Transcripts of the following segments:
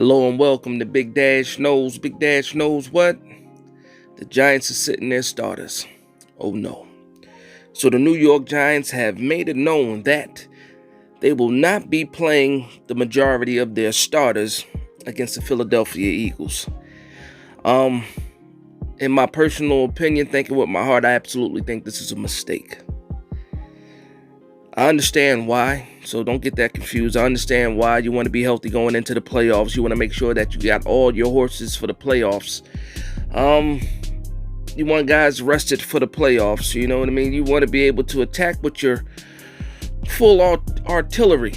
Hello and welcome to Big Dash Knows. Big Dash knows what? The Giants are sitting their starters. Oh no. So the New York Giants have made it known that they will not be playing the majority of their starters against the Philadelphia Eagles. In my personal opinion, thinking with my heart, I absolutely think this is a mistake. I understand why, so don't get that confused. I understand why you want to be healthy going into the playoffs. You want to make sure that you got all your horses for the playoffs. You want guys rested for the playoffs, you know what I mean? You want to be able to attack with your full artillery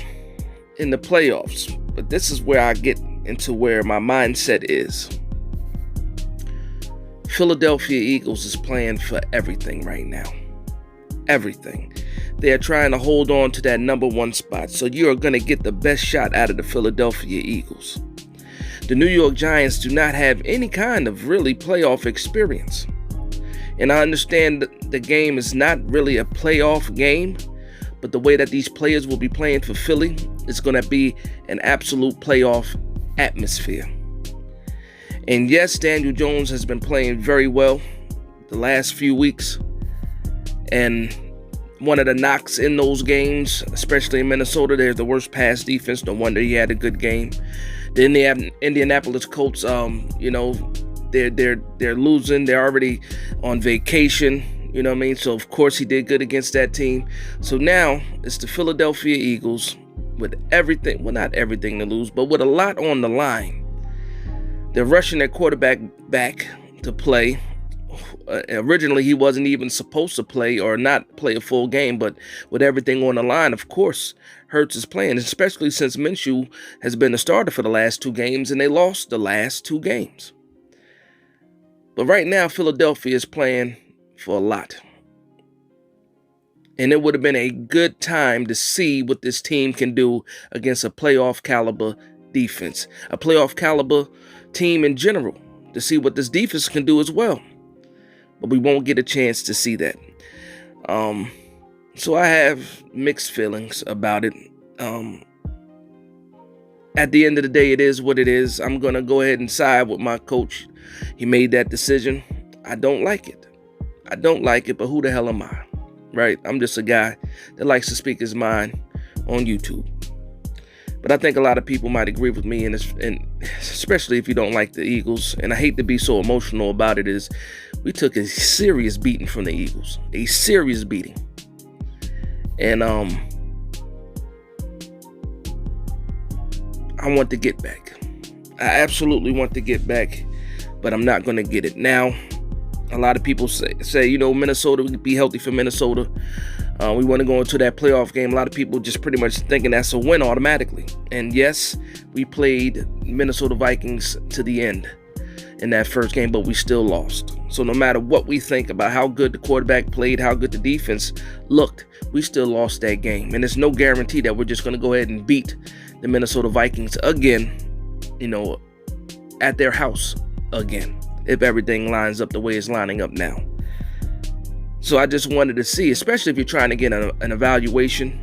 in the playoffs. But this is where I get into where my mindset is. Philadelphia Eagles is playing for everything right now. Everything. They are trying to hold on to that number one spot, so you are going to get the best shot out of the Philadelphia Eagles. The New York Giants do not have any kind of really playoff experience. And I understand that the game is not really a playoff game, but the way that these players will be playing for Philly is going to be an absolute playoff atmosphere. And yes, Daniel Jones has been playing very well the last few weeks. And one of the knocks in those games, especially in Minnesota, they're the worst pass defense. No wonder he had a good game. The Indianapolis Colts, they're losing. They're already on vacation. You know what I mean? So of course he did good against that team. So now it's the Philadelphia Eagles with everything, well, not everything to lose, but with a lot on the line. They're rushing their quarterback back to play. Originally, he wasn't even supposed to play or not play a full game, but with everything on the line, of course, Hurts is playing, especially since Minshew has been the starter for the last two games, and they lost the last two games. But right now, Philadelphia is playing for a lot. And it would have been a good time to see what this team can do against a playoff caliber defense, a playoff caliber team in general, to see what this defense can do as well. But we won't get a chance to see that. So I have mixed feelings about it. At the end of the day, it is what it is. I'm going to go ahead and side with my coach. He made that decision. I don't like it. But who the hell am I? Right? I'm just a guy that likes to speak his mind on YouTube. But I think a lot of people might agree with me, and especially if you don't like the Eagles. And I hate to be so emotional about it, is we took a serious beating from the Eagles. A serious beating. And I want to get back. I absolutely want to get back, but I'm not going to get it. Now, a lot of people say, Minnesota, we could be healthy for Minnesota. We want to go into that playoff game. A lot of people just pretty much thinking that's a win automatically. And yes, we played Minnesota Vikings to the end in that first game, but we still lost. So no matter what we think about how good the quarterback played, how good the defense looked, we still lost that game. And there's no guarantee that we're just going to go ahead and beat the Minnesota Vikings again, at their house again, if everything lines up the way it's lining up now. So I just wanted to see, especially if you're trying to get an evaluation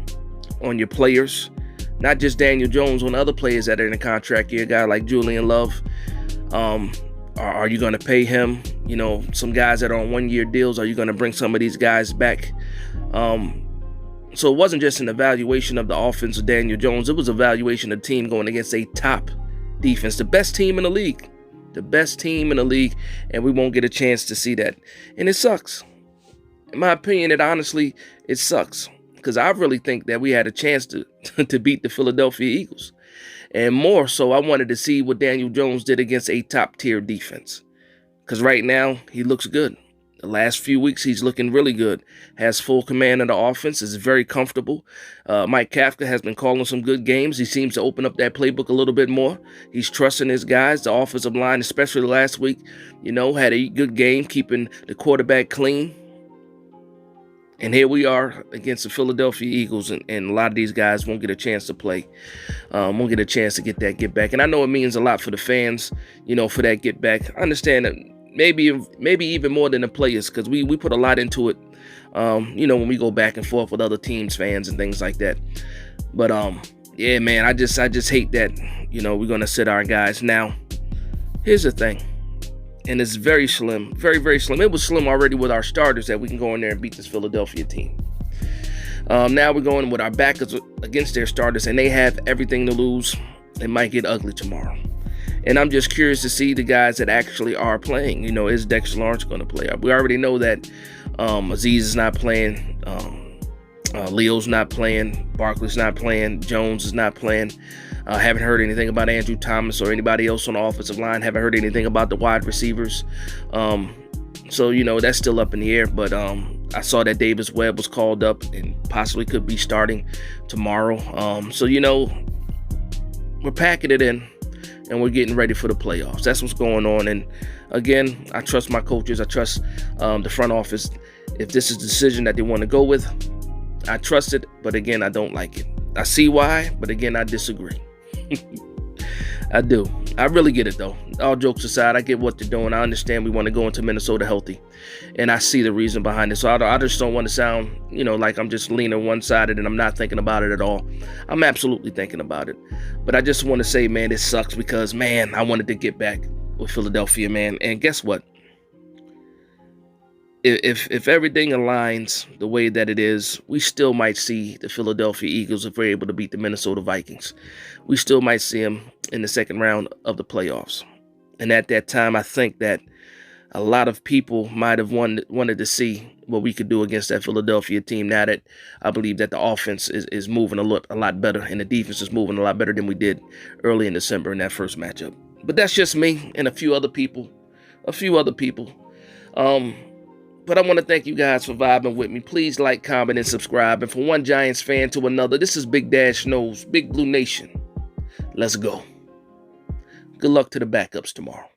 on your players, not just Daniel Jones, on other players that are in a contract year, a guy like Julian Love. Are you going to pay him? Some guys that are on one-year deals, are you going to bring some of these guys back? So it wasn't just an evaluation of the offense of Daniel Jones. It was an evaluation of the team going against a top defense, the best team in the league. The best team in the league, and we won't get a chance to see that. And it sucks. In my opinion, it sucks, because I really think that we had a chance to beat the Philadelphia Eagles. And more so, I wanted to see what Daniel Jones did against a top-tier defense, because right now, he looks good. The last few weeks, he's looking really good. Has full command of the offense, is very comfortable. Mike Kafka has been calling some good games. He seems to open up that playbook a little bit more. He's trusting his guys. The offensive line, especially last week, had a good game, keeping the quarterback clean. And here we are against the Philadelphia Eagles, and a lot of these guys won't get a chance to play, won't get a chance to get that get back. And I know it means a lot for the fans, for that get back. I understand that maybe even more than the players, because we put a lot into it, when we go back and forth with other teams' fans and things like that. But Yeah, man, I just hate that, we're gonna sit our guys. Now, here's the thing, and it's very slim, very, very slim. It was slim already with our starters that we can go in there and beat this Philadelphia team. Now we're going with our backups against their starters, and they have everything to lose. It might get ugly tomorrow. And I'm just curious to see the guys that actually are playing. Is Dexter Lawrence going to play? We already know that Aziz is not playing. Leo's not playing. Barkley's not playing. Jones is not playing. Haven't heard anything about Andrew Thomas or anybody else on the offensive line. Haven't heard anything about the wide receivers. So, that's still up in the air. But I saw that Davis Webb was called up and possibly could be starting tomorrow. So, we're packing it in and we're getting ready for the playoffs. That's what's going on. And again, I trust my coaches. I trust the front office. If this is the decision that they want to go with, I trust it. But again, I don't like it. I see why, but again, I disagree. I do. I really get it, though. All jokes aside, I get what they're doing. I understand we want to go into Minnesota healthy, and I see the reason behind it. So I just don't want to sound, like I'm just leaning one-sided and I'm not thinking about it at all. I'm absolutely thinking about it. But I just want to say, man, this sucks because, man, I wanted to get back with Philadelphia, man. And guess what? If everything aligns the way that it is, we still might see the Philadelphia Eagles if we're able to beat the Minnesota Vikings. We still might see them in the second round of the playoffs. And at that time, I think that a lot of people might have wanted to see what we could do against that Philadelphia team. Now that I believe that the offense is moving a lot better and the defense is moving a lot better than we did early in December in that first matchup. But that's just me and a few other people. But I want to thank you guys for vibing with me. Please like, comment, and subscribe. And from one Giants fan to another, this is Big Dash Knows, Big Blue Nation. Let's go. Good luck to the backups tomorrow.